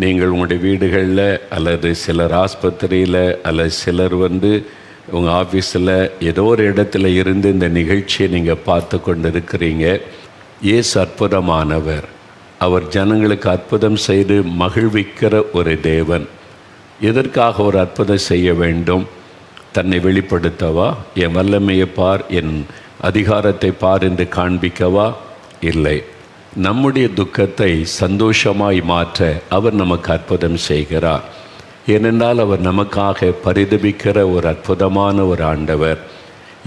நீங்கள் உங்களுடைய வீடுகளில் அல்லது சிலர் ஆஸ்பத்திரியில் அல்லது சிலர் உங்கள் ஆஃபீஸில் ஏதோ ஒரு இடத்துல இருந்து இந்த நிகழ்ச்சியை நீங்கள் பார்த்து கொண்டு இருக்கிறீங்க. இயேசு அற்புதமானவர். அவர் ஜனங்களுக்கு அற்புதம் செய்து மகிழ்விக்கிற ஒரு தேவன். எதற்காக ஒரு அற்புதம் செய்ய வேண்டும்? தன்னை வெளிப்படுத்தவா? என் வல்லமையை பார், என் அதிகாரத்தை பார் என்று காண்பிக்கவா? இல்லை. நம்முடைய துக்கத்தை சந்தோஷமாய் மாற்ற அவர் நமக்கு அற்புதம் செய்கிறார். ஏனென்றால் அவர் நமக்காக பரிதபிக்கிற ஒரு அற்புதமான ஒரு ஆண்டவர்.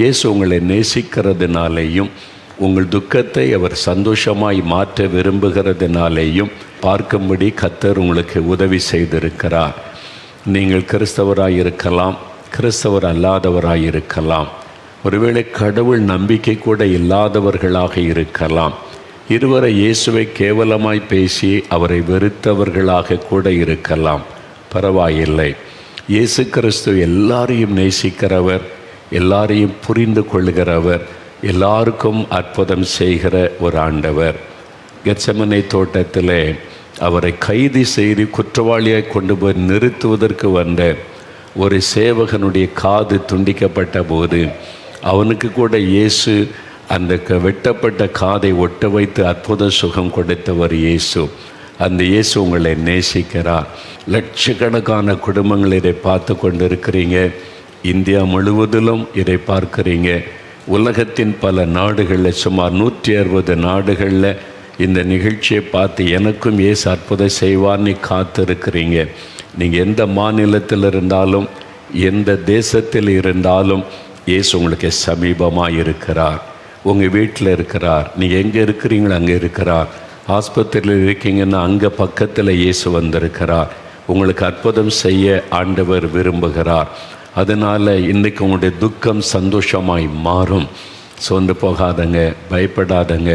இயேசு உங்களை நேசிக்கிறதுனாலேயும் உங்கள் துக்கத்தை அவர் சந்தோஷமாய் மாற்ற விரும்புகிறதுனாலேயும் பார்க்கும்படி கர்த்தர் உங்களுக்கு உதவி செய்திருக்கிறார். நீங்கள் கிறிஸ்தவராய் இருக்கலாம், கிறிஸ்தவர் அல்லாதவராய் இருக்கலாம், ஒருவேளை கடவுள் நம்பிக்கை கூட இல்லாதவர்களாக இருக்கலாம், இருவரை இயேசுவை கேவலமாய் பேசி அவரை வெறுத்தவர்களாக கூட இருக்கலாம். பரவாயில்லை. இயேசு கிறிஸ்து எல்லாரையும் நேசிக்கிறவர், எல்லாரையும் புரிந்து கொள்கிறவர், எல்லாருக்கும் அற்புதம் செய்கிற ஒரு ஆண்டவர். கெத்செமனே தோட்டத்திலே அவரை கைது செய்து குற்றவாளியாக கொண்டு போய் நிறுத்துவதற்கு வந்த ஒரு சேவகனுடைய காது துண்டிக்கப்பட்ட போது அவனுக்கு கூட இயேசு அந்த வெட்டப்பட்ட காதை ஒட்ட வைத்து அற்புத சுகம் கொடுத்தவர் இயேசு. அந்த இயேசு உங்களை நேசிக்கிறார். லட்சக்கணக்கான குடும்பங்கள் இதை பார்த்து கொண்டு இருக்கிறீங்க. இந்தியா முழுவதிலும் இதை பார்க்குறீங்க. உலகத்தின் பல நாடுகளில் சுமார் 160 நாடுகளில் இந்த நிகழ்ச்சியை பார்த்து எனக்கும் இயேசு அற்புதம் செய்வார்னு காத்திருக்கிறீங்க. நீங்கள் எந்த மாநிலத்தில் இருந்தாலும் எந்த தேசத்தில் இருந்தாலும் இயேசு உங்களுக்கு சமீபமாக இருக்கிறார். உங்கள் வீட்டில் இருக்கிறார். நீங்கள் எங்கே இருக்கிறீங்களோ அங்கே இருக்கிறார். ஆஸ்பத்திரியில் இருக்கீங்கன்னா அங்கே பக்கத்தில் இயேசு வந்திருக்கிறார். உங்களுக்கு அற்புதம் செய்ய ஆண்டவர் விரும்புகிறார். அதனால் இன்றைக்கு உங்களுடைய துக்கம் சந்தோஷமாய் மாறும். சோர்ந்து போகாதங்க, பயப்படாதங்க.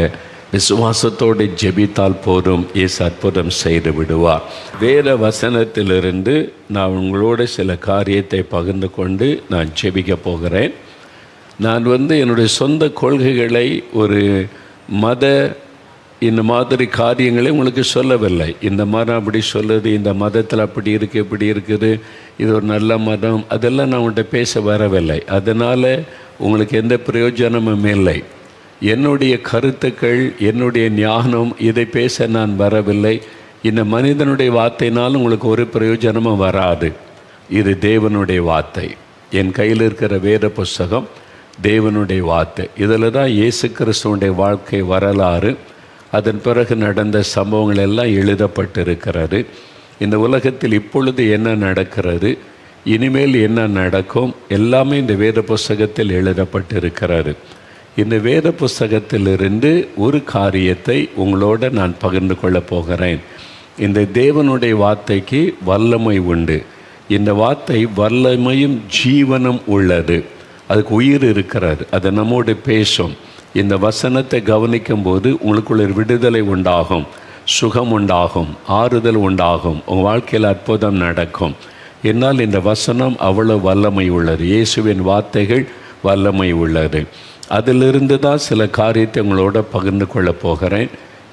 விசுவாசத்தோடு ஜெபித்தால் போதும், இயேசு அற்புதம் செய்து விடுவார். வேத வசனத்திலிருந்து நான் உங்களோட சில காரியத்தை பகிர்ந்து கொண்டு நான் ஜெபிக்க போகிறேன். நான் என்னுடைய சொந்த கொள்கைகளை ஒரு இந்த மாதிரி காரியங்களை உங்களுக்கு சொல்லவில்லை. இந்த மதம் அப்படி சொல்லுது, இந்த மதத்தில் அப்படி இருக்குது, இப்படி இருக்குது, இது ஒரு நல்ல மதம், அதெல்லாம் நான் உங்கள்கிட்ட பேச வரவில்லை. அதனால் உங்களுக்கு எந்த பிரயோஜனமும் இல்லை. என்னுடைய கருத்துக்கள், என்னுடைய ஞானம், இதை பேச நான் வரவில்லை. இந்த மனிதனுடைய வார்த்தையினாலும் உங்களுக்கு ஒரு பிரயோஜனமும் வராது. இது தேவனுடைய வார்த்தை. என் கையில் இருக்கிற வேத புஸ்தகம் தேவனுடைய வார்த்தை. இதில் தான் இயேசு கிறிஸ்துவனுடைய வாழ்க்கை வரலாறு, அதன் பிறகு நடந்த சம்பவங்கள் எல்லாம் எழுதப்பட்டிருக்கிறது. இந்த உலகத்தில் இப்பொழுது என்ன நடக்கிறது, இனிமேல் என்ன நடக்கும், எல்லாமே இந்த வேத புஸ்தகத்தில் எழுதப்பட்டிருக்கிறது. இந்த வேத புஸ்தகத்திலிருந்து ஒரு காரியத்தை உங்களோட நான் பகிர்ந்து கொள்ளப் போகிறேன். இந்த தேவனுடைய வார்த்தைக்கு வல்லமை உண்டு. இந்த வார்த்தை வல்லமையும் ஜீவனும் உள்ளது. அதுக்கு உயிர் இருக்கிறது. அது நம்மோடு பேசும். இந்த வசனத்தை கவனிக்கும் போது உங்களுக்குள்ள விடுதலை உண்டாகும், சுகம் உண்டாகும், ஆறுதல் உண்டாகும், உங்கள் வாழ்க்கையில் அற்புதம் நடக்கும். என்னால் இந்த வசனம் அவ்வளோ வல்லமை உள்ளது. இயேசுவின் வார்த்தைகள் வல்லமை உள்ளது. அதிலிருந்து தான் சில காரியத்தை உங்களோட பகிர்ந்து கொள்ளப் போகிறேன்.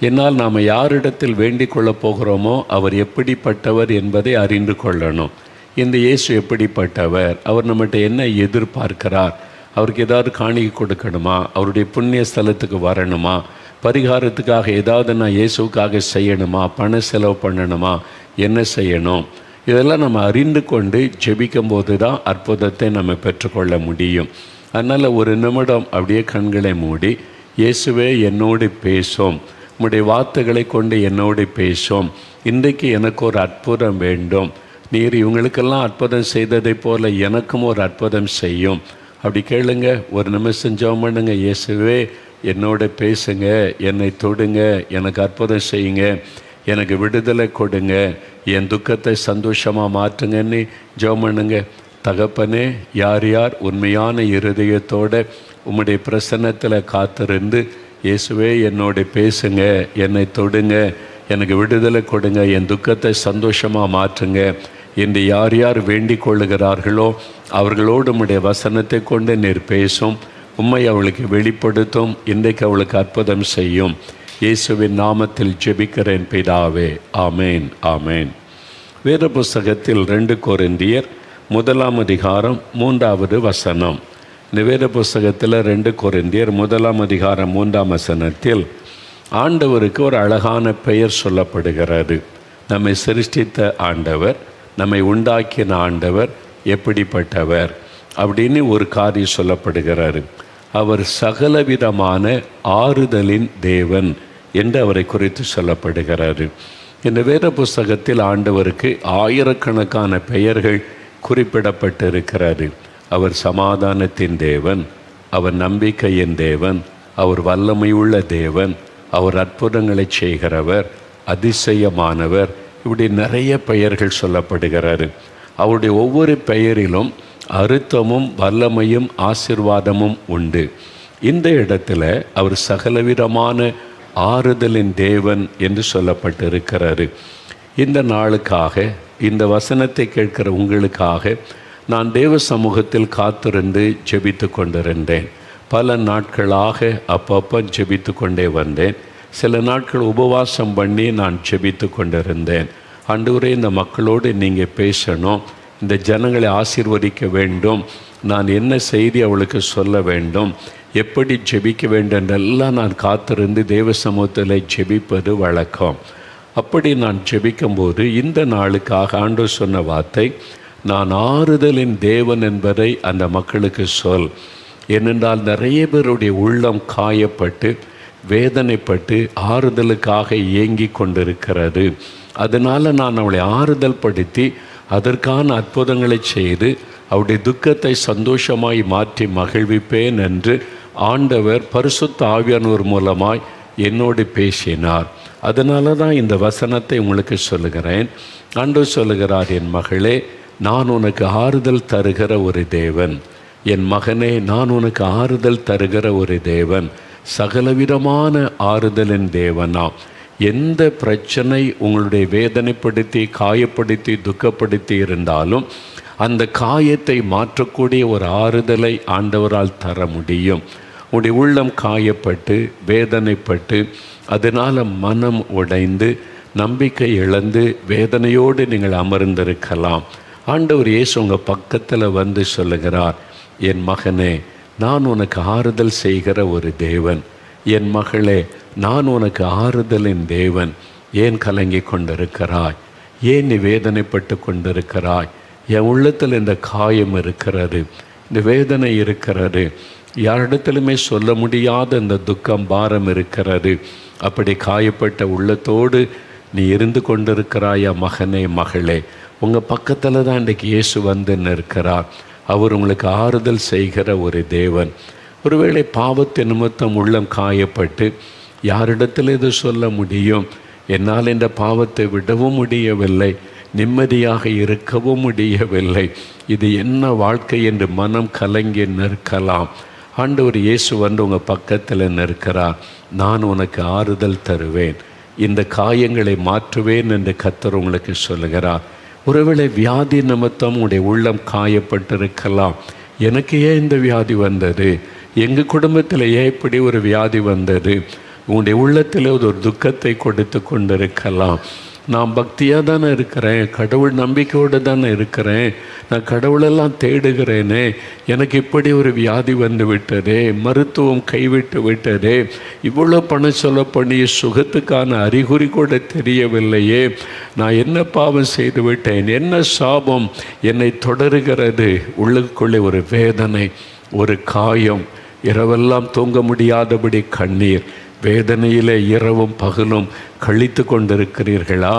என்னால் நாம் யாரிடத்தில் வேண்டிக் கொள்ளப் போகிறோமோ அவர் எப்படிப்பட்டவர் என்பதை அறிந்து கொள்ளணும். இந்த இயேசு எப்படிப்பட்டவர், அவர் நம்மகிட்ட என்ன எதிர்பார்க்கிறார், அவருக்கு ஏதாவது காணிக்கை கொடுக்கணுமா, அவருடைய புண்ணிய ஸ்தலத்துக்கு வரணுமா, பரிகாரத்துக்காக ஏதாவது நான் இயேசுக்காக செய்யணுமா, பண செலவு பண்ணணுமா, என்ன செய்யணும், இதெல்லாம் நம்ம அறிந்து கொண்டு ஜெபிக்கும் போது தான் அற்புதத்தை நம்ம பெற்றுக்கொள்ள முடியும். அதனால் ஒரு நிமிடம் அப்படியே கண்களை மூடி, இயேசுவே என்னோடு பேசும், உம்முடைய வார்த்தைகளை கொண்டு என்னோடு பேசும், இன்றைக்கு எனக்கு ஒரு அற்புதம் வேண்டும், நீர் இவங்களுக்கெல்லாம் அற்புதம் செய்ததை போல் எனக்கும் ஒரு அற்புதம் செய்யும். அப்படி கேளுங்க. ஒரு நிமிஷம் ஜெபம் பண்ணுங்க. இயேசுவே என்னோட பேசுங்க, என்னை தொடுங்க, எனக்கு அற்புதம் செய்யுங்க, எனக்கு விடுதலை கொடுங்க, என் துக்கத்தை சந்தோஷமாக மாற்றுங்கன்னு ஜெபம் பண்ணுங்க. தகப்பனே, யார் யார் உண்மையான இருதயத்தோடு உம்முடைய பிரசன்னத்தில் காத்திருந்து இயேசுவே என்னோட பேசுங்க, என்னை தொடுங்க, எனக்கு விடுதலை கொடுங்க, என் துக்கத்தை சந்தோஷமாக மாற்றுங்க என்று யார் யார் வேண்டிக் கொள்ளுகிறார்களோ அவர்களோடு உம்முடைய வசனத்தை கொண்டு நீர் பேசும், உம்மை அவளுக்கு வெளிப்படுத்தும், இன்றைக்கு அவளுக்கு அற்புதம் செய்யும். இயேசுவின் நாமத்தில் ஜெபிக்கிறேன் பிதாவே, ஆமேன், ஆமேன். வேத புஸ்தகத்தில் 2 கொரிந்தியர் 1ஆம் அதிகாரம் 3வது வசனம். இந்த வேத புஸ்தகத்தில் 2 கொரிந்தியர் 1ஆம் அதிகாரம் 3ஆம் வசனத்தில் ஆண்டவருக்கு ஒரு அழகான பெயர் சொல்லப்படுகிறது. நம்மை சிருஷ்டித்த ஆண்டவர், நம்மை உண்டாக்கின ஆண்டவர் எப்படிப்பட்டவர் அப்படின்னு ஒரு காரியம் சொல்லப்படுகிறாரு. அவர் சகலவிதமான ஆறுதலின் தேவன் என்று அவரை குறித்து சொல்லப்படுகிறாரு. இந்த வேத புஸ்தகத்தில் ஆண்டவருக்கு ஆயிரக்கணக்கான பெயர்கள் குறிப்பிடப்பட்டிருக்கிறாரு. அவர் சமாதானத்தின் தேவன், அவர் நம்பிக்கையின் தேவன், அவர் வல்லமையுள்ள தேவன், அவர் அற்புதங்களை செய்கிறவர், அதிசயமானவர், இப்படி நிறைய பெயர்கள் சொல்லப்படுகிறாரு. அவருடைய ஒவ்வொரு பெயரிலும் அர்த்தமும் வல்லமையும் ஆசீர்வாதமும் உண்டு. இந்த இடத்துல அவர் சகலவிதமான ஆறுதலின் தேவன் என்று சொல்லப்பட்டிருக்கிறாரு. இந்த நாளுக்காக, இந்த வசனத்தை கேட்கிற உங்களுக்காக நான் தேவ சமூகத்தில் காத்திருந்து ஜெபித்து கொண்டிருந்தேன். பல நாட்களாக அப்பப்போ ஜெபித்து கொண்டே வந்தேன். சில நாட்கள் உபவாசம் பண்ணி நான் ஜெபித்து கொண்டிருந்தேன். ஆண்டவரே, இந்த மக்களோடு நீங்கள் பேசணும், இந்த ஜனங்களை ஆசீர்வதிக்க வேண்டும், நான் என்ன செய்தி அவளுக்கு சொல்ல வேண்டும், எப்படி ஜெபிக்க வேண்டும் என்றெல்லாம் நான் காத்திருந்து தேவ சமூகத்தில் ஜெபிப்பது வழக்கம். அப்படி நான் ஜெபிக்கும்போது இந்த நாளுக்காக ஆண்டவர் சொன்ன வார்த்தை, நான் ஆறுதலின் தேவன் என்பதை அந்த மக்களுக்கு சொல். ஏனென்றால் நிறைய பேருடைய உள்ளம் காயப்பட்டு வேதனைப்பட்டு ஆறுதலுக்காக ஏங்கி கொண்டிருக்கிறது. அதனால் நான் அவளை ஆறுதல் படுத்தி அதற்கான அற்புதங்களை செய்து அவருடைய துக்கத்தை சந்தோஷமாய் மாற்றி மகிழ்விப்பேன் என்று ஆண்டவர் பரிசுத்த ஆவியானவர் மூலமாய் என்னோடு பேசினார். அதனால தான் இந்த வசனத்தை உங்களுக்கு சொல்லுகிறேன். ஆண்டவர் சொல்லுகிறார், என் மகளே, நான் உனக்கு ஆறுதல் தருகிற ஒரு தேவன். என் மகனே, நான் உனக்கு ஆறுதல் தருகிற ஒரு தேவன், சகலவிதமான ஆறுதலின் தேவனாம். எந்த பிரச்சனை உங்களுடைய வேதனைப்படுத்தி காயப்படுத்தி துக்கப்படுத்தி இருந்தாலும் அந்த காயத்தை மாற்றக்கூடிய ஒரு ஆறுதலை ஆண்டவரால் தர முடியும். உங்களுடைய உள்ளம் காயப்பட்டு வேதனைப்பட்டு அதனால் மனம் உடைந்து நம்பிக்கை இழந்து வேதனையோடு நீங்கள் அமர்ந்திருக்கலாம். ஆண்டவர் இயேசு உங்கள் பக்கத்தில் வந்து சொல்லுகிறார், என் மகனே, நான் உனக்கு ஆறுதல் செய்கிற ஒரு தேவன். என் மகளே, நான் உனக்கு ஆறுதலின் தேவன். ஏன் கலங்கி கொண்டிருக்கிறாய்? ஏன் நீ வேதனைப்பட்டு கொண்டிருக்கிறாய்? என் உள்ளத்தில் இந்த காயம் இருக்கிறது, இந்த வேதனை இருக்கிறது, யாரிடத்திலுமே சொல்ல முடியாத இந்த துக்கம் பாரம் இருக்கிறது. அப்படி காயப்பட்ட உள்ளத்தோடு நீ இருந்து கொண்டிருக்கிறாயா மகனே, மகளே? உங்கள் பக்கத்தில் தான் இன்றைக்கு இயேசு வந்து இருக்கிறார். அவர் உங்களுக்கு ஆறுதல் செய்கிற ஒரு தேவன். ஒருவேளை பாவத்தின் நிமித்தம் உள்ளம் காயப்பட்டு யாரிடத்தில் இது சொல்ல முடியும்? என்னால் இந்த பாவத்தை விடவும் முடியவில்லை, நிம்மதியாக இருக்கவும் முடியவில்லை, இது என்ன வாழ்க்கை என்று மனம் கலங்கி நிற்கலாம். ஆண்டவர் இயேசு வந்து உங்கள் பக்கத்தில் நிற்கிறார். நான் உனக்கு ஆறுதல் தருவேன், இந்த காயங்களை மாற்றுவேன் என்று கர்த்தர் உங்களுக்கு சொல்லுகிறார். ஒருவேளை வியாதி நிமித்தம் உங்களுடைய உள்ளம் காயப்பட்டிருக்கலாம். எனக்கு ஏன் இந்த வியாதி வந்தது? எங்கள் குடும்பத்தில் ஏன் இப்படி ஒரு வியாதி வந்தது? உங்களுடைய உள்ளத்தில் ஒரு துக்கத்தை கொடுத்து கொண்டிருக்கலாம். நான் பக்தியாக தானே இருக்கிறேன், கடவுள் நம்பிக்கையோடு தானே இருக்கிறேன், நான் கடவுளெல்லாம் தேடுகிறேனே, எனக்கு இப்படி ஒரு வியாதி வந்து விட்டதே, மருத்துவம் கைவிட்டு விட்டதே, இவ்வளோ பணம் சொல்ல பண்ணி சுகத்துக்கான அறிகுறி கூட தெரியவில்லையே, நான் என்ன பாவம் செய்து விட்டேன், என்ன சாபம் என்னை தொடருகிறது? உள்ளுக்குள்ளே ஒரு வேதனை, ஒரு காயம், இரவெல்லாம் தூங்க முடியாதபடி கண்ணீர், வேதனையில் இரவும் பகலும் கழித்து கொண்டிருக்கிறீர்களா?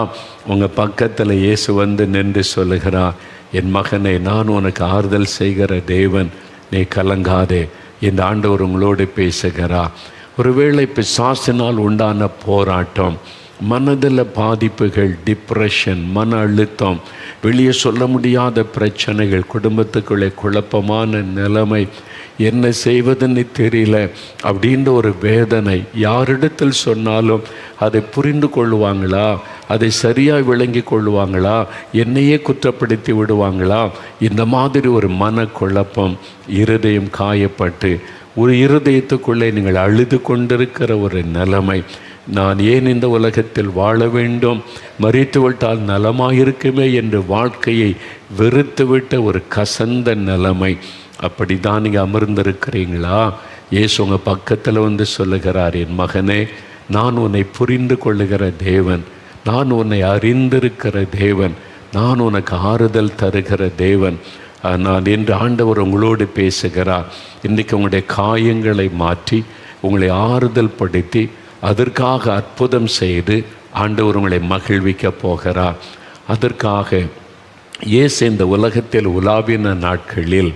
உங்கள் பக்கத்தில் இயேசு வந்து நின்று சொல்லுகிறார், என் மகனே, நான் உனக்கு ஆறுதல் செய்கிற தேவன், நீ கலங்காதே. இந்த ஆண்டவர் உங்களோடு பேசுகிறார். ஒருவேளை பிசாசினால் உண்டான போராட்டம், மனதில் பாதிப்புகள், டிப்ரெஷன், மன அழுத்தம், வெளியே சொல்ல முடியாத பிரச்சனைகள், குடும்பத்துக்குள்ளே குழப்பமான நிலைமை, என்ன செய்வதுன்னு தெரியல அப்படின்ற ஒரு வேதனை, யாரிடத்தில் சொன்னாலும் அதை புரிந்து கொள்ளுவாங்களா, அதை சரியாக விளங்கி கொள்ளுவாங்களா, என்னையே குற்றப்படுத்தி விடுவாங்களா, இந்த மாதிரி ஒரு மனக்குழப்பம், இருதயம் காயப்பட்டு ஒரு இருதயத்துக்குள்ளே நீங்கள் அழுது கொண்டிருக்கிற ஒரு நிலைமை, நான் ஏன் இந்த உலகத்தில் வாழ வேண்டும், மரித்துவிட்டால் நலமாயிருக்குமே என்று வாழ்க்கையை வெறுத்துவிட்ட ஒரு கசந்த நிலைமை. அப்படி தான் நீங்கள் அமர்ந்திருக்கிறீங்களா? இயேசு உங்கள் பக்கத்தில் வந்து சொல்லுகிறார், என் மகனே, நான் உன்னை புரிந்து கொள்ளுகிற தேவன், நான் உன்னை அறிந்திருக்கிற தேவன், நான் உனக்கு ஆறுதல் தருகிற தேவன் நான் என்று ஆண்டவர் உங்களோடு பேசுகிறார். இன்றைக்கு உங்களுடைய காயங்களை மாற்றி உங்களை ஆறுதல் படுத்தி அதற்காக அற்புதம் செய்து ஆண்டவர் உங்களை மகிழ்விக்க போகிறார். அதற்காக இயேசு இந்த உலகத்தில் உலாவின நாட்களில்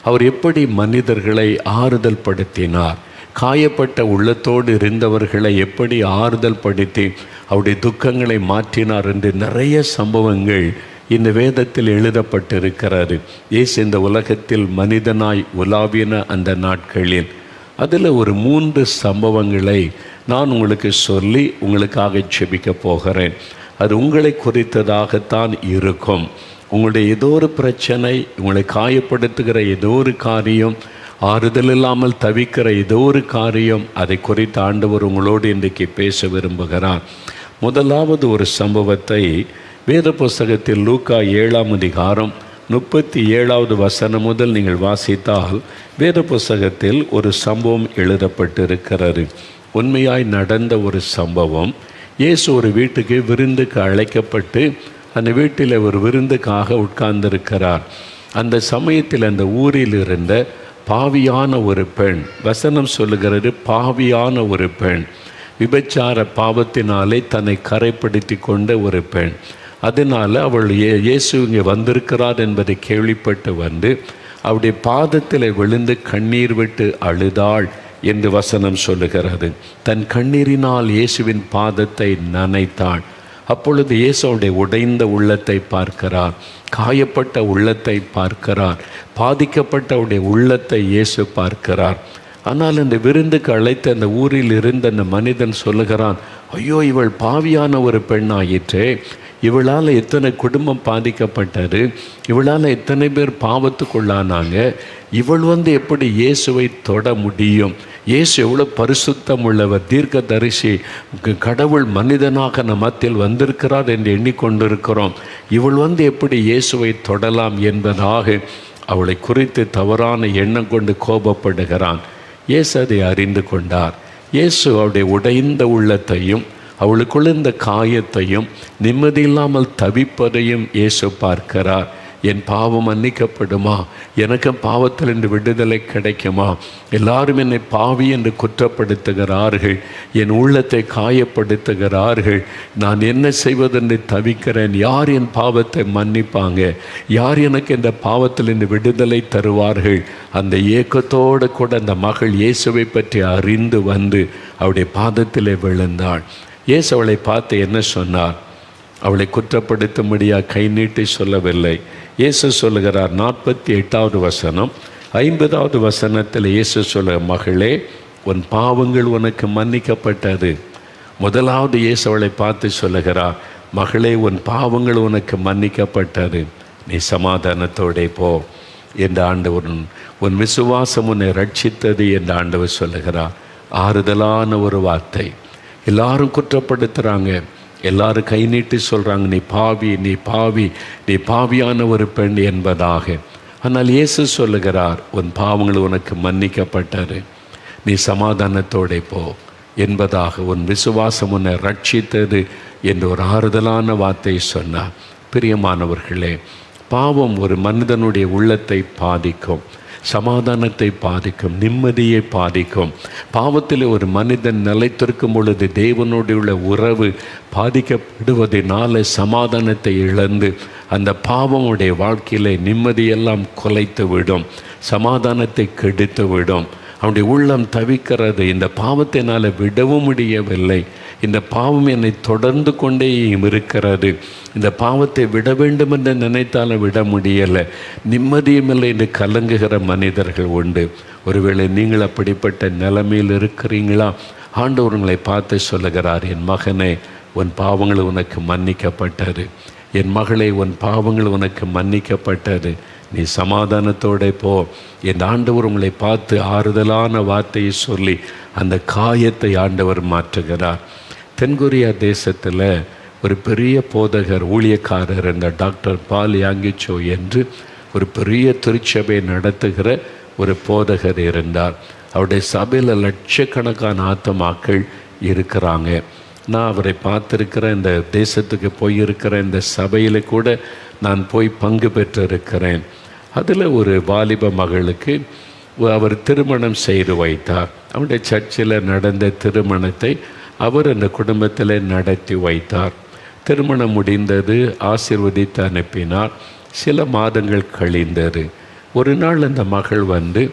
அவர் எப்படி மனிதர்களை ஆறுதல் படுத்தினார், காயப்பட்ட உள்ளத்தோடு இருந்தவர்களை எப்படி ஆறுதல் படுத்தி அவருடைய துக்கங்களை மாற்றினார் என்று நிறைய சம்பவங்கள் இந்த வேதத்தில் எழுதப்பட்டிருக்கிறது. இயேசு இந்த உலகத்தில் மனிதனாய் உலாவின அந்த நாட்களில் அதில் ஒரு 3 சம்பவங்களை நான் உங்களுக்கு சொல்லி உங்களுக்காக ஜெபிக்க போகிறேன். அது உங்களை குறித்ததாகத்தான் இருக்கும். உங்களுடைய ஏதோ ஒரு பிரச்சனை, உங்களை காயப்படுத்துகிற ஏதோ ஒரு காரியம், ஆறுதல் இல்லாமல் தவிக்கிற ஏதோ ஒரு காரியம், அதை குறித்து ஆண்டவர் உங்களோடு இன்றைக்கு பேச விரும்புகிறார். முதலாவது ஒரு சம்பவத்தை வேத புஸ்தகத்தில் லூக்கா 7ஆம் அதிகாரம் 37வது வசனம் முதல் நீங்கள் வாசித்தால் வேத புஸ்தகத்தில் ஒரு சம்பவம் எழுதப்பட்டிருக்கிறது. உண்மையாய் நடந்த ஒரு சம்பவம். இயேசு ஒரு வீட்டுக்கு விருந்துக்கு அழைக்கப்பட்டு அந்த வீட்டில் ஒரு விருந்துக்காக உட்கார்ந்திருக்கிறார். அந்த சமயத்தில் அந்த ஊரில் இருந்த பாவியான ஒரு பெண், வசனம் சொல்லுகிறது பாவியான ஒரு பெண், விபச்சார பாவத்தினாலே தன்னை கரைப்படுத்தி கொண்ட ஒரு பெண். அதனால் அவள் இயேசு இங்கே வந்திருக்கிறார் என்பதை கேள்விப்பட்டு வந்து அவருடைய பாதத்தில் விழுந்து கண்ணீர் விட்டு அழுதாள் என்று வசனம் சொல்லுகிறது. தன் கண்ணீரினால் இயேசுவின் பாதத்தை நனைத்தாள். அப்பொழுது இயேசுடைய உடைந்த உள்ளத்தை பார்க்கிறார், காயப்பட்ட உள்ளத்தை பார்க்கிறார், பாதிக்கப்பட்ட அவருடைய உள்ளத்தை இயேசு பார்க்கிறார். ஆனால் அந்த விருந்துக்கு அழைத்த அந்த ஊரில் இருந்த அந்த மனிதன் சொல்லுகிறான், ஐயோ, இவள் பாவியான ஒரு பெண்ணாயிற்றே, இவளால் எத்தனை குடும்பம் பாதிக்கப்பட்டது, இவளால் எத்தனை பேர் பாவத்துக்குள்ளானாங்க, இவள் எப்படி இயேசுவை தொட முடியும்? இயேசு எவ்வளோ பரிசுத்தம் உள்ளவர், தீர்க்க தரிசி, கடவுள் மனிதனாக நம் மத்தியில் வந்திருக்கிறார் என்று எண்ணிக்கொண்டிருக்கிறோம். இவள் எப்படி இயேசுவை தொடலாம் என்பதாக அவளை குறித்து தவறான எண்ணம் கொண்டு கோபப்படுகிறான். இயேசு அதை அறிந்து கொண்டார். இயேசு அவருடைய உடைந்த உள்ளத்தையும் அவளுக்குள்ள இந்த காயத்தையும் நிம்மதியில்லாமல் தவிப்பதையும் இயேசு பார்க்கிறார். என் பாவம் மன்னிக்கப்படுமா? எனக்கு பாவத்தில் என்று விடுதலை கிடைக்குமா? எல்லாரும் என்னை பாவி என்று குற்றப்படுத்துகிறார்கள், என் உள்ளத்தை காயப்படுத்துகிறார்கள். நான் என்ன செய்வதென்று தவிக்கிறேன். யார் என் பாவத்தை மன்னிப்பாங்க? யார் எனக்கு இந்த பாவத்தில் இருந்து விடுதலை தருவார்கள்? அந்த ஏக்கத்தோடு கூட அந்த மகள் இயேசுவை பற்றி அறிந்து வந்து அவருடைய பாதத்திலே விழுந்தாள். இயேசு அவளை பார்த்து என்ன சொன்னார்? அவளை குற்றப்படுத்தும்படியாக கை நீட்டி சொல்லவில்லை. இயேசு சொல்லுகிறார், 48வது வசனம் 50வது வசனத்தில் இயேசு சொல்ல, மகளே, உன் பாவங்கள் உனக்கு மன்னிக்கப்பட்டது. முதலாவது இயேசு அவளை பார்த்து சொல்லுகிறார், மகளே, உன் பாவங்கள் உனக்கு மன்னிக்கப்பட்டது, நீ சமாதானத்தோடே போ என்று ஆண்டவர், உன் விசுவாசம் உன்னை ரட்சித்தது என்று ஆண்டவர் சொல்லுகிறார். ஆறுதலான ஒரு வார்த்தை. எல்லாரும் குற்றப்படுத்துகிறாங்க, எல்லாரும் கை நீட்டி சொல்கிறாங்க, நீ பாவி, நீ பாவி, நீ பாவியான ஒரு பெண் என்பதாக. ஆனால் இயேசு சொல்லுகிறார், உன் பாவங்கள் உனக்கு மன்னிக்கப்பட்டது, நீ சமாதானத்தோടെ போ என்பதாக, உன் விசுவாசம் உன்னை ரட்சித்தது என்று ஒரு ஆறுதலான வார்த்தை சொன்னார். பிரியமானவர்களே, பாவம் ஒரு மனிதனுடைய உள்ளத்தை பாதிக்கும், சமாதானத்தை பாதிக்கும், நிம்மதியை பாதிக்கும். பாவத்தில் ஒரு மனிதன் நிலைத்திருக்கும் பொழுது தேவனோடு உள்ள உறவு பாதிக்கப்படுவதனால சமாதானத்தை இழந்து அந்த பாவமுடைய வாழ்க்கையிலே நிம்மதியெல்லாம் குலைத்து விடும், சமாதானத்தை கெடுத்து விடும். அவனுடைய உள்ளம் தவிக்கிறது, இந்த பாவத்தினால் விடவும் முடியவில்லை, இந்த பாவம் என்னை தொடர்ந்து கொண்டே இருக்கிறது, இந்த பாவத்தை விட வேண்டும் என்று நினைத்தாலும் விட முடியலை, நிம்மதியுமில்லை என்று கலங்குகிற மனிதர்கள் உண்டு. ஒருவேளை நீங்கள் அப்படிப்பட்ட நிலைமையில் இருக்கிறீங்களா? ஆண்டவர் உங்களை பார்த்து சொல்லுகிறார், என் மகனே, உன் பாவங்கள் உனக்கு மன்னிக்கப்பட்டது, என் மகளே, உன் பாவங்கள் உனக்கு மன்னிக்கப்பட்டது, நீ சமாதானத்தோടെ போ. என் ஆண்டவர் உங்களை பார்த்து ஆறுதலான வார்த்தையை சொல்லி அந்த காயத்தை ஆண்டவர் மாற்றுகிறார். தென்கொரியா தேசத்தில் ஒரு பெரிய போதகர் ஊழியக்காரர் இந்த டாக்டர் பால் யாங்கிச்சோ என்று ஒரு பெரிய திருச்சபை நடத்துகிற ஒரு போதகர் இருந்தார். அவருடைய சபையில் லட்சக்கணக்கான ஆத்துமாக்கள் இருக்கிறாங்க. நான் அவரை பார்த்துருக்கிறேன். இந்த தேசத்துக்கு போயிருக்கிற இந்த சபையில் கூட நான் போய் பங்கு பெற்றிருக்கிறேன். அதில் ஒரு வாலிப மகளுக்கு அவர் திருமணம் செய்து வைத்தார். அவருடைய சர்ச்சில் நடந்த திருமணத்தை அவர் அந்த குடும்பத்தில் நடத்தி வைத்தார். திருமணம் முடிந்தது, ஆசீர்வதித்து அனுப்பினார். சில மாதங்கள் கழிந்தது. ஒரு நாள் அந்த மகள் வந்து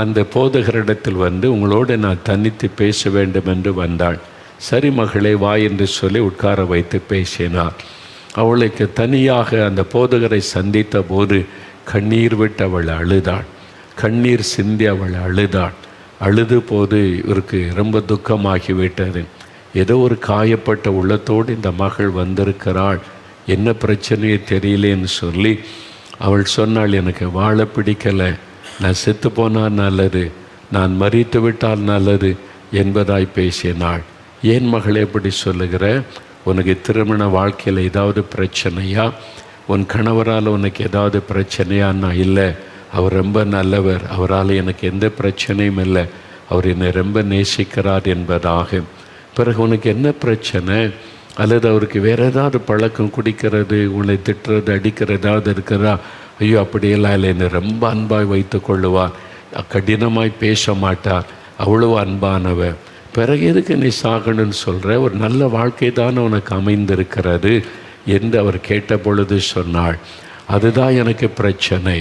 அந்த போதகரிடத்தில் வந்து, உங்களோடு நான் தனித்து பேச வேண்டும் என்று வந்தாள். சரி மகளே வா என்று சொல்லி உட்கார வைத்து பேசினார். அவளுக்கு தனியாக அந்த போதகரை சந்தித்த போது கண்ணீர் விட்டு அவள் அழுதாள். கண்ணீர் சிந்தி அவள் அழுதாள். அழுது போது இவருக்கு ரொம்ப துக்கமாகிவிட்டது. ஏதோ ஒரு காயப்பட்ட உள்ளத்தோடு இந்த மகள் வந்திருக்கிறாள், என்ன பிரச்சனையே தெரியலேன்னு சொல்லி அவள் சொன்னாள், எனக்கு வாழ பிடிக்கலை, நான் செத்து போனால் நல்லது, நான் மரித்து விட்டால் நல்லது என்பதாய் பேசினாள். ஏன் மகளே எப்படி சொல்லுகிற? உனக்கு திருமண வாழ்க்கையில் ஏதாவது பிரச்சனையா? உன் கணவரால் உனக்கு ஏதாவது பிரச்சனையான்னா? இல்லை, அவர் ரொம்ப நல்லவர், அவரால் எனக்கு எந்த பிரச்சனையும் இல்லை, அவர் என்னை ரொம்ப நேசிக்கிறார் என்பதாக. பிறகு உனக்கு என்ன பிரச்சனை? அல்லது அவருக்கு வேறு ஏதாவது பழக்கம், குடிக்கிறது, உன்னை திட்டுறது, அடிக்கிறது ஏதாவது இருக்கிறதா? ஐயோ அப்படியெல்லாம் இல்லை, என்னை ரொம்ப அன்பாய் வைத்து கொள்ளுவார், கடினமாய் பேச மாட்டார், அவ்வளோ அன்பானவர். பிறகு எதுக்கு நீ சாகணும்னு சொல்கிற? ஒரு நல்ல வாழ்க்கை தான் உனக்கு அமைந்திருக்கிறது என்று அவர் கேட்ட பொழுது சொன்னாள், அதுதான் எனக்கு பிரச்சனை.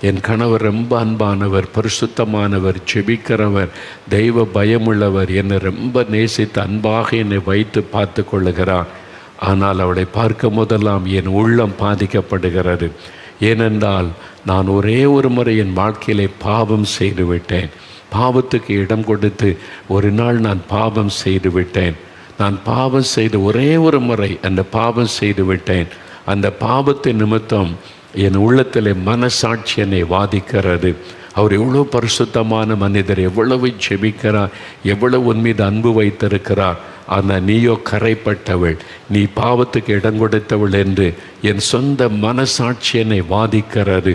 என் கணவர் ரொம்ப அன்பானவர், பரிசுத்தமானவர், செபிக்கிறவர், தெய்வ பயமுள்ளவர், என்னை ரொம்ப நேசித்து அன்பாக என்னை வைத்து பார்த்து கொள்ளுகிறார். ஆனால் அவளை பார்க்கும் போதெல்லாம் என் உள்ளம் பாதிக்கப்படுகிறது. ஏனென்றால் நான் ஒரே ஒரு முறை என் வாழ்க்கையிலே பாவம் செய்துவிட்டேன். பாவத்துக்கு இடம் கொடுத்து ஒரு நாள் நான் பாவம் செய்து விட்டேன். நான் பாவம் செய்து ஒரே ஒரு முறை அந்த பாவம் செய்து விட்டேன். அந்த பாவத்தின் நிமித்தம் என் உள்ளத்தில் மனசாட்சி என்னை வாதிக்கிறது. அவர் எவ்வளோ பரிசுத்தமான மனிதர், எவ்வளவு ஜெபிக்கிறார், எவ்வளவு உன் மீது அன்பு வைத்திருக்கிறார். ஆனால் நீயோ கரைப்பட்டவள், நீ பாவத்துக்கு இடம் கொடுத்தவள் என்று என் சொந்த மனசாட்சி என்னை வாதிக்கிறது.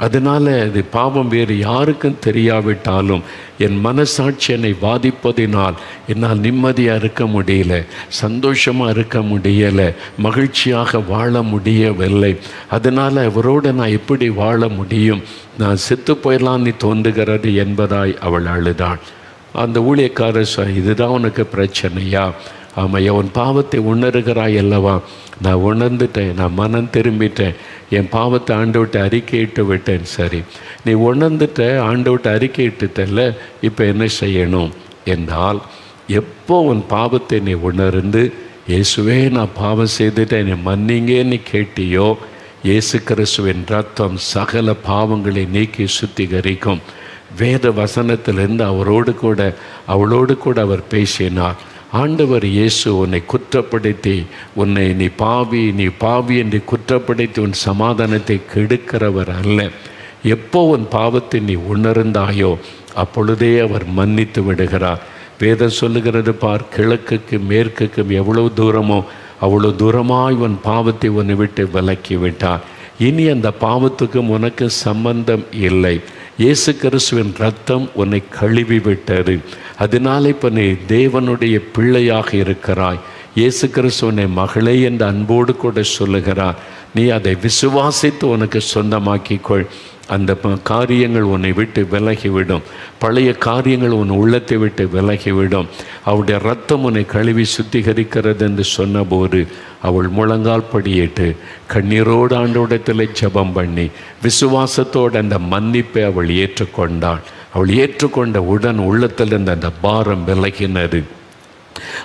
அதனால் அது பாவம் வேறு யாருக்கும் தெரியாவிட்டாலும் என் மனசாட்சி என்னை வாதிப்பதினால் என்னால் நிம்மதியாக இருக்க முடியல, சந்தோஷமாக இருக்க முடியலை, மகிழ்ச்சியாக வாழ முடியவில்லை. அதனால் அவரோடு நான் எப்படி வாழ முடியும்? நான் செத்து போயிடலான்னு தோன்றுகிறது என்பதாய் அவள் அழுதாள். அந்த ஊழியக்காரர் இதுதான் உனக்கு பிரச்சனையா? ஆமாம், உன் பாவத்தை உணர்கிறாய் அல்லவா? நான் உணர்ந்துட்டேன், நான் மனம் திரும்பிட்டேன், என் பாவத்தை ஆண்டவர்கிட்ட அறிக்கையிட்டு விட்டேன். சரி, நீ உணர்ந்துட்ட, ஆண்டவர்கிட்ட அறிக்கையிட்டுட்டல, இப்போ என்ன செய்யணும் என்றால், எப்போ உன் பாவத்தை நீ உணர்ந்து இயேசுவே நான் பாவம் செய்துட்டேன் என்னை மன்னிங்கன்னு கேட்டியோ, இயேசு கிறிஸ்துவின் ரத்தம் சகல பாவங்களை நீக்கி சுத்திகரிக்கும். வேத வசனத்திலிருந்து அவளோடு கூட அவர் பேசினார். ஆண்டவர் இயேசு உன்னை குற்றப்படுத்தி, உன்னை நீ பாவி என்று குற்றப்படுத்தி உன் சமாதானத்தை கெடுக்கிறவர் அல்ல. எப்போ உன் பாவத்தை நீ உணர்ந்தாயோ அப்பொழுதே அவர் மன்னித்து விடுகிறார். வேதம் சொல்லுகிறது பார், கிழக்குக்கும் மேற்குக்கும் எவ்வளவு தூரமோ அவ்வளோ தூரமாய் உன் பாவத்தை உன்னை விட்டு விலக்கி விட்டார். இனி அந்த பாவத்துக்கும் உனக்கு சம்பந்தம் இல்லை. இயேசு கிறிஸ்துவின் ரத்தம் உன்னை கழுவி விட்டது. அதனால் இப்போ நீ தேவனுடைய பிள்ளையாக இருக்கிறாய். இயேசு கிறிஸ்துவனை மகளே என்று அன்போடு கூட சொல்லுகிறார். நீ அதை விசுவாசித்து உனக்கு சொந்தமாக்கிக்கொள். அந்த காரியங்கள் உன்னை விட்டு விலகிவிடும். பழைய காரியங்கள் உன் உள்ளத்தை விட்டு விலகிவிடும். அவருடைய ரத்தம் உன்னை கழுவி சுத்திகரிக்கிறது என்று சொன்னபோது அவள் முழங்கால் படியிட்டு கண்ணீரோடு ஆண்டவரிடத்தில் ஜெபம் பண்ணி விசுவாசத்தோடு அந்த மன்னிப்பை அவள் ஏற்றுக்கொண்டாள். அவள் ஏற்றுக்கொண்ட உடன் உள்ளத்தில் இருந்த அந்த பாரம் விலகினது.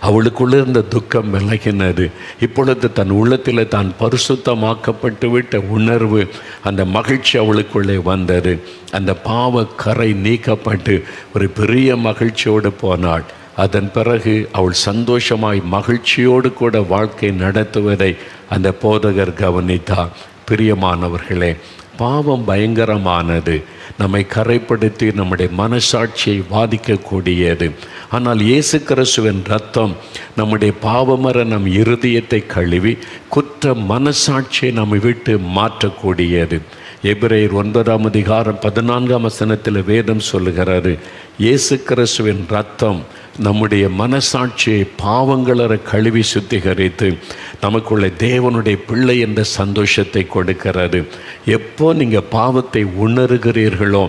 அவளுக்குள்ள இருந்த துக்கம் விலகினது. இப்பொழுது தன் உள்ளத்தில் தான் பரிசுத்தமாக்கப்பட்டு விட்ட உணர்வு, அந்த மகிழ்ச்சி அவளுக்குள்ளே வந்தது. அந்த பாவ கரை நீக்கப்பட்டு ஒரு பெரிய மகிழ்ச்சியோடு போனாள். அதன் பிறகு அவள் சந்தோஷமாய் மகிழ்ச்சியோடு கூட வாழ்க்கை நடத்துவதை அந்த போதகர் கவனித்தார். பிரியமானவர்களே, பாவம் பயங்கரமானது, நம்மை கரைப்படுத்தி நம்முடைய மனசாட்சியை பாதிக்கக்கூடியது. ஆனால் இயேசு கிறிஸ்துவின் இரத்தம் நம்முடைய பாவமர நம் இருதயத்தை கழுவி குற்ற மனசாட்சியை நம்மை விட்டு மாற்றக்கூடியது. எபிரேயர் 9:14 வேதம் சொல்லுகிறாரு, இயேசு கிறிஸ்துவின் இரத்தம் நம்முடைய மனசாட்சியை பாவங்களற கழுவி சுத்திகரித்து நமக்குள்ள தேவனுடைய பிள்ளை என்ற சந்தோஷத்தை கொடுக்கிறது. எப்போ நீங்கள் பாவத்தை உணர்கிறீர்களோ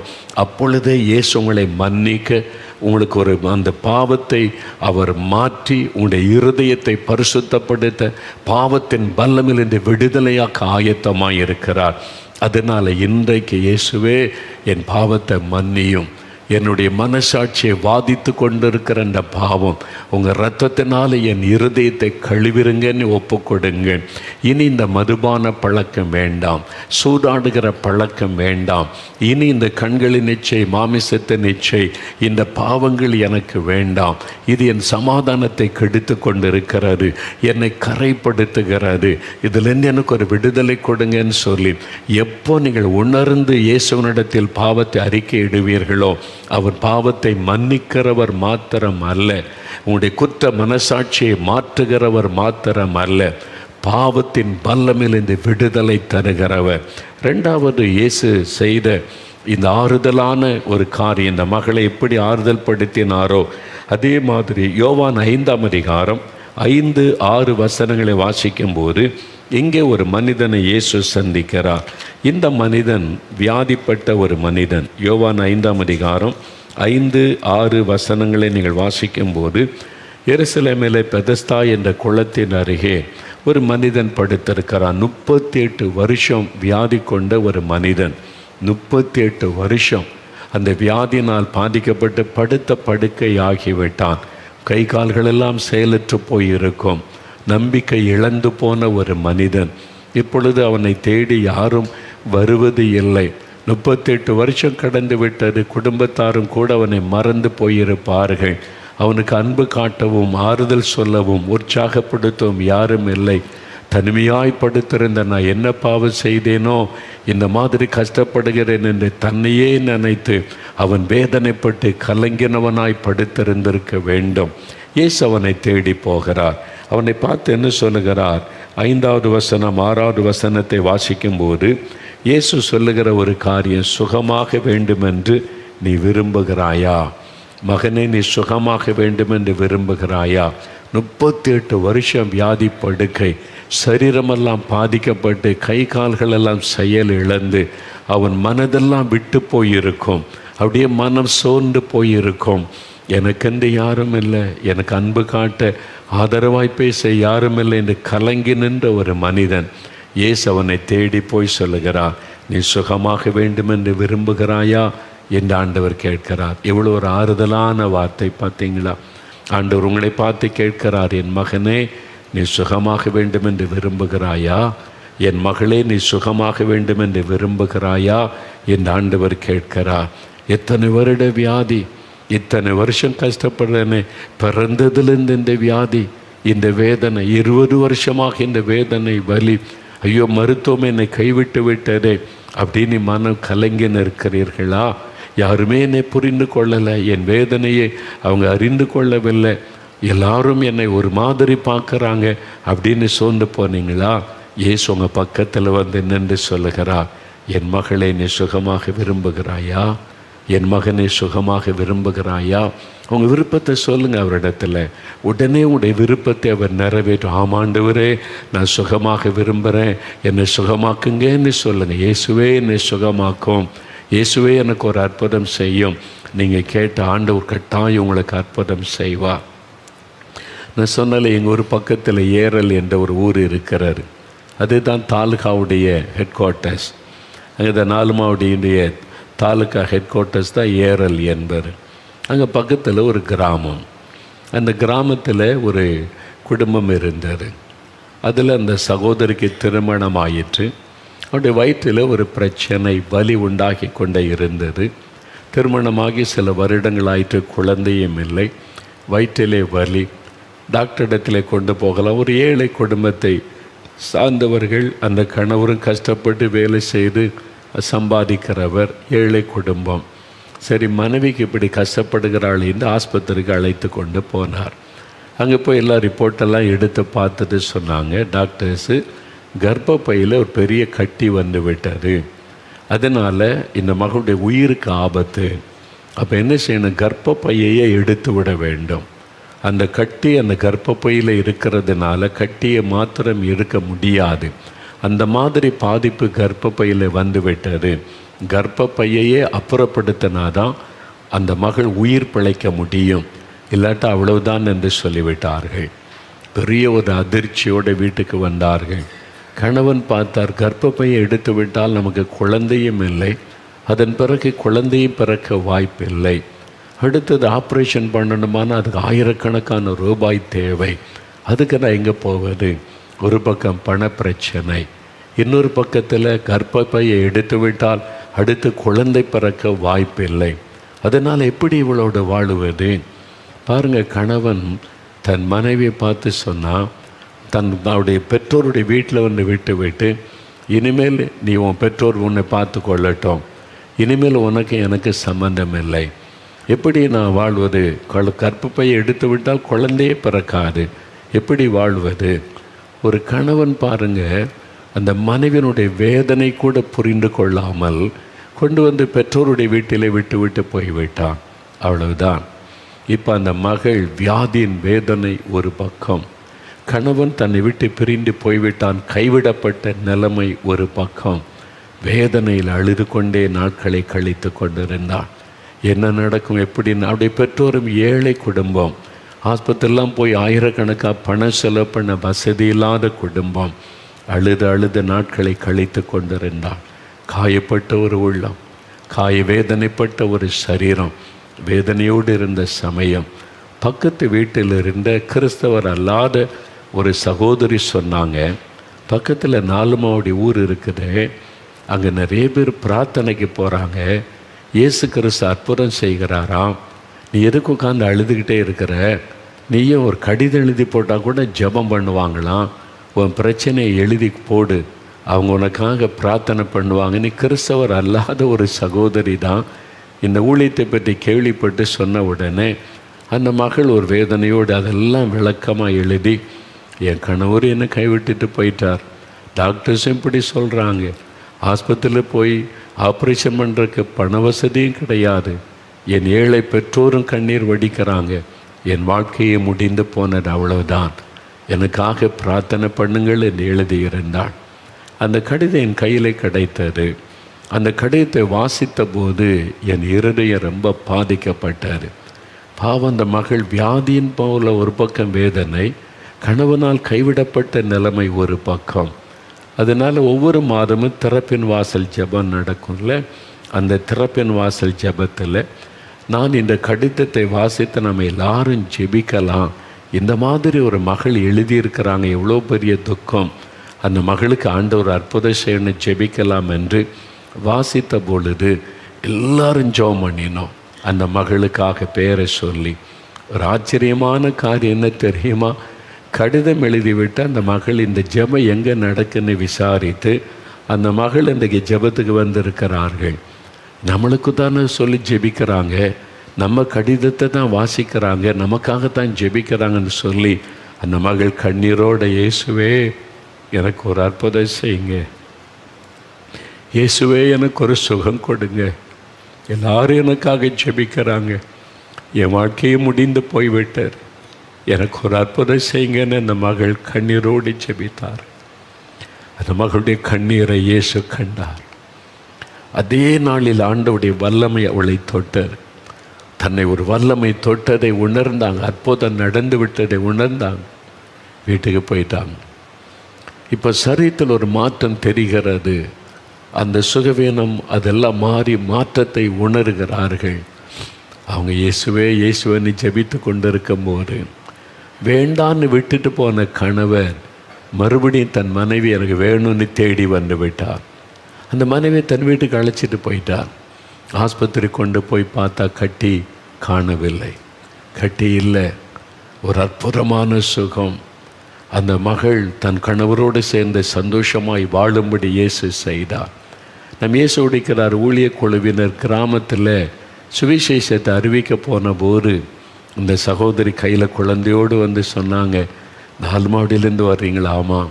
அப்பொழுதே இயேசு உங்களை மன்னிக்க, உங்களுக்கு அந்த பாவத்தை அவர் மாற்றி உங்களுடைய இருதயத்தை பரிசுத்தப்படுத்த, பாவத்தின் வல்லமிலிருந்து விடுதலையாக்க ஆயத்தமாக இருக்கிறார். அதனால் இன்றைக்கு இயேசுவே என் பாவத்தை மன்னியும், என்னுடைய மனசாட்சியை வாதித்து கொண்டிருக்கிற அந்த பாவம் உங்கள் இரத்தத்தினால என் இருதயத்தை கழுவிருங்கன்னு ஒப்பு கொடுங்க. இனி இந்த மதுபான பழக்கம் வேண்டாம், சூதாடுகிற பழக்கம் வேண்டாம். இனி இந்த கண்களின் இச்சை, மாமிசத்தின் இச்சை, இந்த பாவங்கள் எனக்கு வேண்டாம். இது என் சமாதானத்தை கெடுத்து கொண்டிருக்கிறது, என்னை கரைப்படுத்துகிறது. இதிலிருந்து எனக்கு ஒரு விடுதலை கொடுங்கன்னு சொல்லி எப்போ நீங்கள் உணர்ந்து இயேசுவனிடத்தில் பாவத்தை அறிக்கையிடுவீர்களோ அவர் பாவத்தை மன்னிக்கிறவர் மாத்திரம் அல்ல, உங்களுடைய குற்ற மனசாட்சியை மாற்றுகிறவர் மாத்திரம் அல்ல, பாவத்தின் வல்லமிலிருந்து விடுதலை தருகிறவர். ரெண்டாவது, இயேசு செய்த இந்த ஆறுதலான ஒரு காரியம், இந்த மகளை எப்படி ஆறுதல் படுத்தினாரோ அதே மாதிரி யோவான் 5:5-6 வாசிக்கும்போது இங்கே ஒரு மனிதனை இயேசு சந்திக்கிறார். இந்த மனிதன் வியாதிப்பட்ட ஒரு மனிதன். யோவான் 5:5-6 நீங்கள் வாசிக்கும்போது, எருசலேமிலே பெதஸ்தா என்ற குளத்தின் அருகே ஒரு மனிதன் படுத்திருக்கிறான். 38 வருஷம் வியாதி கொண்ட ஒரு மனிதன். 38 வருஷம் அந்த வியாதியினால் பாதிக்கப்பட்டு படுத்த படுக்கை ஆகிவிட்டான். கை கால்களெல்லாம் செயலற்று போயிருக்கும். நம்பிக்கை இழந்து போன ஒரு மனிதன். இப்பொழுது அவனை தேடி யாரும் வருவது இல்லை. 38 வருஷம் கடந்து விட்டது. குடும்பத்தாரும் கூட அவனை மறந்து போயிருப்பார்கள். அவனுக்கு அன்பு காட்டவும், ஆறுதல் சொல்லவும், உற்சாகப்படுத்தவும் யாரும் இல்லை. தனிமையாய் படுத்திருந்த நான் என்ன பாவம் செய்தேனோ, இந்த மாதிரி கஷ்டப்படுகிறேன் என்று தன்னையே நினைத்து அவன் வேதனைப்பட்டு கலங்கினவனாய் படுத்திருந்திருக்க வேண்டும். இயேசு அவனை தேடி போகிறார். அவனை பார்த்து என்ன சொல்லுகிறார்? 5வது வசனம் 6வது வசனத்தை வாசிக்கும்போது இயேசு சொல்லுகிற ஒரு காரியம், சுகமாக வேண்டுமென்று நீ விரும்புகிறாயா? மகனே, நீ சுகமாக வேண்டுமென்று விரும்புகிறாயா? 38 வருஷம் வியாதி படுக்கை, சரீரமெல்லாம் பாதிக்கப்பட்டு கை கால்களெல்லாம் செயல் இழந்து அவன் மனதெல்லாம் விட்டு போயிருக்கும். அப்படியே மனம் சோர்ந்து போயிருக்கும். எனக்கென்று யாரும் இல்லை, எனக்கு அன்பு காட்ட ஆதரவாய் பேச யாரும் இல்லை என்று கலங்கி நின்ற ஒரு மனிதன். இயேசு அவனை தேடி போய் சொல்லுகிறார், நீ சுகமாக வேண்டுமென்று விரும்புகிறாயா என்று ஆண்டவர் கேட்கிறார். எவ்வளோ ஒரு ஆறுதலான வார்த்தை பார்த்தீங்களா? ஆண்டவர் உங்களை பார்த்து கேட்கிறார், என் மகனே, நீ சுகமாக வேண்டுமென்று விரும்புகிறாயா? என் மகளே, நீ சுகமாக வேண்டுமென்று விரும்புகிறாயா என்று ஆண்டவர் கேட்கிறார். எத்தனை வருட வியாதி, இத்தனை வருஷம் கஷ்டப்படுறேனே, பிறந்ததுலேருந்து இந்த வியாதி, இந்த வேதனை, 20 வருஷமாக இந்த வேதனை, வலி, ஐயோ மருத்துவம் என்னை கைவிட்டு விட்டதே அப்படின்னு மனம் கலங்கி நிற்கிறீர்களா? யாருமே என்னை புரிந்து கொள்ளலை, என் வேதனையை அவங்க அறிந்து கொள்ளவில்லை, எல்லாரும் என்னை ஒரு மாதிரி பார்க்குறாங்க அப்படின்னு சோர்ந்து போனீங்களா? இயேசு உங்கள் பக்கத்தில் வந்து நின்று சொல்லுகிறார், என் மகளை நீ சுகமாக விரும்புகிறாயா? என் மகனை சுகமாக விரும்புகிறாயா? உங்கள் விருப்பத்தை சொல்லுங்கள் அவரிடத்துல. உடனே உடைய விருப்பத்தை அவர் நிறைவேற்றும். ஆமாண்டவரே, நான் சுகமாக விரும்புகிறேன், என்னை சுகமாக்குங்கன்னு சொல்லுங்கள். இயேசுவே என்னை சுகமாக்கும், இயேசுவே எனக்கு ஒரு அற்புதம் செய்யும். நீங்கள் கேட்ட ஆண்டவர் கட்டாயம் உங்களுக்கு அற்புதம் செய்வா. நான் சொன்னால எங்கள் ஒரு பக்கத்தில் ஏரல் என்ற ஒரு ஊர் இருக்கிறார். அதுதான் தாலுகாவுடைய ஹெட் குவார்ட்டர்ஸ். அங்கே 4 மாவட்டடைய தாலுக்கா ஹெட் குவார்ட்டர்ஸ் தான் ஏரல் என்பர். அங்கே பக்கத்தில் ஒரு கிராமம். அந்த கிராமத்தில் ஒரு குடும்பம் இருந்தது. அதில் அந்த சகோதரிக்கு திருமணம் ஆயிற்று. அவருடைய வயிற்றில் ஒரு பிரச்சனை, வலி உண்டாகி கொண்டே இருந்தது. திருமணமாகி சில வருடங்கள் ஆயிற்று, குழந்தையும் இல்லை, வயிற்றிலே வலி. டாக்டரிடத்தில் கொண்டு போகலாம். ஒரு ஏழை குடும்பத்தை சார்ந்தவர்கள். அந்த கணவரும் கஷ்டப்பட்டு வேலை செய்து சம்பாதிக்கிறவர், ஏழை குடும்பம். சரி, மனைவிக்கு இப்படி கஷ்டப்படுகிறாள் என்று ஆஸ்பத்திரிக்கு அழைத்து கொண்டு போனார். அங்கே போய் எல்லா ரிப்போர்ட்டெல்லாம் எடுத்து பார்த்துட்டு சொன்னாங்க, டாக்டர்ஸு கர்ப்பப்பையில் ஒரு பெரிய கட்டி வந்து விட்டது, அதனால் இந்த மகளுடைய உயிருக்கு ஆபத்து. அப்போ என்ன செய்யணும், கர்ப்பப்பையையே எடுத்து விட வேண்டும். அந்த கட்டி அந்த கர்ப்பப்பையில் இருக்கிறதுனால கட்டியை மாத்திரம் எடுக்க முடியாது. அந்த மாதிரி பாதிப்பு கர்ப்பப்பையில் வந்து விட்டது. கர்ப்பப்பையையே அப்புறப்படுத்தினாதான் அந்த மகள் உயிர் பிழைக்க முடியும், இல்லாட்டா அவ்வளவுதான் என்று சொல்லிவிட்டார்கள். பெரிய ஒரு அதிர்ச்சியோடு வீட்டுக்கு வந்தார்கள். கணவன் பார்த்தார், கர்ப்பப்பையை எடுத்து விட்டால் நமக்கு குழந்தையும் இல்லை, அதன் பிறகு குழந்தையும் பிறக்க வாய்ப்பில்லை. அடுத்தது ஆப்ரேஷன் பண்ணணுமானா அதுக்கு ஆயிரக்கணக்கான ரூபாய் தேவை. அதுக்கு நான் எங்கே போவது? ஒரு பக்கம் பண பிரச்சனை, இன்னொரு பக்கத்தில் கர்ப்பப்பையை எடுத்து விட்டால் அடுத்து குழந்தை பிறக்க வாய்ப்பில்லை. அதனால் எப்படி இவளோட வாழுவது? பாருங்கள், கணவன் தன் மனைவியை பார்த்து சொன்னால், தன்னுடைய பெற்றோருடைய வீட்டில் வந்து விட்டு இனிமேல் நீ உன் பெற்றோர் உன்னை பார்த்து கொள்ளட்டும், இனிமேல் உனக்கு எனக்கு சம்பந்தம் இல்லை. எப்படி நான் வாழ்வது? கர்ப்பப்பையை எடுத்து விட்டால் குழந்தையே பிறக்காது, எப்படி வாழ்வது? ஒரு கணவன் பாருங்கள், அந்த மனைவியினுடைய வேதனை கூட புரிந்து கொள்ளாமல் கொண்டு வந்து பெற்றோருடைய வீட்டிலே விட்டு போய்விட்டான். அவ்வளவுதான். இப்போ அந்த மகள் வியாதியின் வேதனை ஒரு பக்கம், கணவன் தன்னை விட்டு பிரிந்து போய்விட்டான், கைவிடப்பட்ட நிலைமை ஒரு பக்கம். வேதனையில் அழுது கொண்டே நாட்களை கழித்து கொண்டிருந்தான். என்ன நடக்கும் எப்படின்னு? அவருடைய பெற்றோரும் ஏழை குடும்பம், ஆஸ்பத்திரிலாம் போய் ஆயிரக்கணக்காக பணம் செலவு பண்ண வசதி இல்லாத குடும்பம். அழுது நாட்களை கழித்து கொண்டிருந்தான். காயப்பட்ட ஒரு உள்ளம், வேதனைப்பட்ட ஒரு சரீரம், வேதனையோடு இருந்த சமயம் பக்கத்து வீட்டில் இருந்த கிறிஸ்தவர் அல்லாத ஒரு சகோதரி சொன்னாங்க, பக்கத்தில் 4 மாவடி ஊர் இருக்குது, அங்கே நிறைய பேர் பிரார்த்தனைக்கு போகிறாங்க, இயேசு கிறிஸ்து அற்புதம் செய்கிறாராம், நீ எதுக்கு உட்காந்து அழுதுகிட்டே இருக்கிற? நீயும் ஒரு கடிதம் எழுதி போட்டால் கூட ஜெபம் பண்ணுவாங்களாம், உன் பிரச்சனையை எழுதி போடு, அவங்க உனக்காக பிரார்த்தனை பண்ணுவாங்க. நீ கிறிஸ்தவர் அல்லாத ஒரு சகோதரி தான் இந்த ஊழியத்தை பற்றி கேள்விப்பட்டு சொன்ன உடனே அந்த மகள் ஒரு வேதனையோடு அதெல்லாம் விளக்கமாக எழுதி, என் கணவர் என்னை கைவிட்டுட்டு போயிட்டார், டாக்டர்ஸும் இப்படி சொல்கிறாங்க, ஆஸ்பத்திரியில் போய் ஆப்ரேஷன் பண்ணுறதுக்கு பண வசதியும் கிடையாது, என் ஏழை பெற்றோரும் கண்ணீர் வடிக்கிறாங்க, என் வாழ்க்கையை முடிந்து போனது, அவ்வளவுதான், எனக்காக பிரார்த்தனை பண்ணுங்கள் என்று எழுதியிருந்தாள். அந்த கடிதம் என் கையில் கிடைத்தது. அந்த கடிதத்தை வாசித்த போது என் இருதயம் ரொம்ப பாதிக்கப்பட்டார். பாவம், அந்த மகள் வியாதியின் போல ஒரு பக்கம் வேதனை, கணவனால் கைவிடப்பட்ட நிலைமை ஒரு பக்கம். அதனால் ஒவ்வொரு மாதமும் திறப்பின் வாசல் ஜெபம் நடக்கும்ல, அந்த திறப்பின் வாசல் ஜெபத்தில் நான் இந்த கடிதத்தை வாசித்து நம்ம எல்லாரும் ஜெபிக்கலாம், இந்த மாதிரி ஒரு மகள் எழுதியிருக்கிறாங்க, எவ்வளோ பெரிய துக்கம், அந்த மகளுக்கு ஆண்டவர் அற்புதம் செய்யணும், ஜெபிக்கலாம் என்று வாசித்த பொழுது எல்லாரும் ஜெபம் பண்ணினோம். அந்த மகளுக்காக பேரை சொல்லி ஒரு ஆச்சரியமான காரியம் என்ன தெரியுமா? கடிதம் எழுதிவிட்டு அந்த மகள் இந்த ஜெபம் எங்கே நடக்குன்னு விசாரித்து அந்த மகள் இன்றைக்கு ஜெபத்துக்கு வந்திருக்கிறார்கள். நம்மளுக்கு தானே சொல்லி ஜெபிக்கிறாங்க, நம்ம கடிதத்தை தான் வாசிக்கிறாங்க, நமக்காகத்தான் ஜெபிக்கிறாங்கன்னு சொல்லி அந்த மகள் கண்ணீரோட, இயேசுவே எனக்கு ஒரு அற்புதம் செய்யுங்க, இயேசுவே எனக்கு ஒரு சுகம் கொடுங்க, எல்லாரும் எனக்காக ஜெபிக்கிறாங்க, என் வாழ்க்கையை முடிந்து போய்விட்டார், எனக்கு ஒரு அற்புதம் செய்யுங்கன்னு அந்த மகள் கண்ணீரோடு ஜெபித்தார். அந்த மகளுடைய கண்ணீரை இயேசு கண்டார். அதே நாளில் ஆண்டவருடைய வல்லமை அவளை தொட்டார். தன்னை ஒரு வல்லமை தொட்டதை உணர்ந்தாங்க, அற்புதம் நடந்து விட்டதை உணர்ந்தாங்க, வீட்டுக்கு போயிட்டாங்க. இப்போ சரீரத்தில் ஒரு மாற்றம் தெரிகிறது, அந்த சுகவீனம் அதெல்லாம் மாறி மாற்றத்தை உணர்கிறார்கள். அவங்க இயேசுவேன்னு ஜெபித்து கொண்டிருக்கும் போது வேண்டான்னு விட்டுட்டு போன கணவர் மறுபடியும் தன் மனைவி எனக்கு வேணும்னு தேடி வந்து விட்டார். அந்த மனைவி தன் வீட்டுக்கு அழைச்சிட்டு போயிட்டார். ஆஸ்பத்திரி கொண்டு போய் பார்த்தா கட்டி காணவில்லை, கட்டி இல்லை, ஒரு அற்புதமான சுகம். அந்த மகள் தன் கணவரோடு சேர்ந்து சந்தோஷமாய் வாழும்படி இயேசு செய்தார். நம்ம இயேசு உடைக்கிறார் ஊழிய குழுவினர் கிராமத்தில் சுவிசேஷத்தை அறிவிக்க போன போது இந்த சகோதரி கையில் குழந்தையோடு வந்து சொன்னாங்க, 4 மாடியிலேருந்து வர்றீங்களா? ஆமாம்,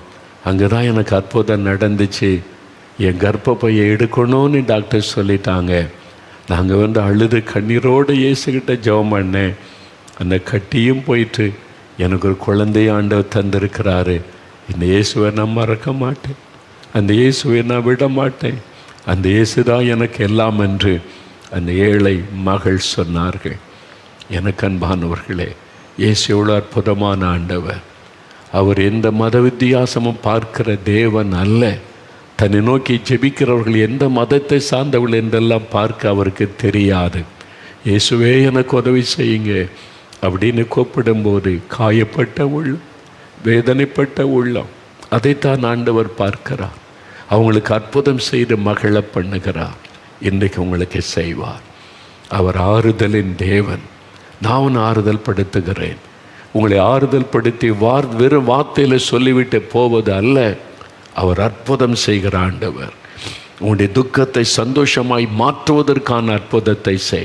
அங்கே தான் எனக்கு அற்புதம் நடந்துச்சு. என் கர்ப்பப்பையை எடுக்கணும்னு டாக்டர் சொல்லிட்டாங்க. நாங்கள் வந்து அழுது கண்ணீரோடு இயேசுக்கிட்ட ஜெபம் பண்ணேன். அந்த கட்டியும் போயிட்டு எனக்கு ஒரு குழந்தைய ஆண்டவர் தந்திருக்கிறாரு. இந்த இயேசுவை நான் மறக்க மாட்டேன், அந்த இயேசுவை நான் விட மாட்டேன், அந்த இயேசு தான் எனக்கு எல்லாம் என்று அந்த ஏழை மகள் சொன்னார்கள். எனக்கு அன்பானவர்களே, இயேசு எவ்வளோ அற்புதமான ஆண்டவர். அவர் எந்த மத வித்தியாசமும் பார்க்கிற தேவன் அல்ல. தன்னை நோக்கி ஜெபிக்கிறவர்கள் எந்த மதத்தை சார்ந்தவர்கள் என்றெல்லாம் பார்க்க அவருக்கு தெரியாது. இயேசுவே எனக்கு உதவி செய்யுங்க அப்படின்னு கூப்பிடும்போது காயப்பட்ட உள்ளம், வேதனைப்பட்ட உள்ளம், அதைத்தான் ஆண்டவர் பார்க்கிறார். அவங்களுக்கு அற்புதம் செய்து மகிழ பண்ணுகிறார். இன்றைக்கு உங்களுக்கு செய்வார். அவர் ஆறுதலின் தேவன். நான் ஆறுதல் படுத்துகிறேன். உங்களை ஆறுதல் படுத்தி வெறும் வார்த்தையில் சொல்லிவிட்டு போவது அல்ல, அவர் அற்புதம் செய்கிற ஆண்டவர். உங்களுடைய துக்கத்தை சந்தோஷமாய் மாற்றுவதற்கான அற்புதத்தை செய்.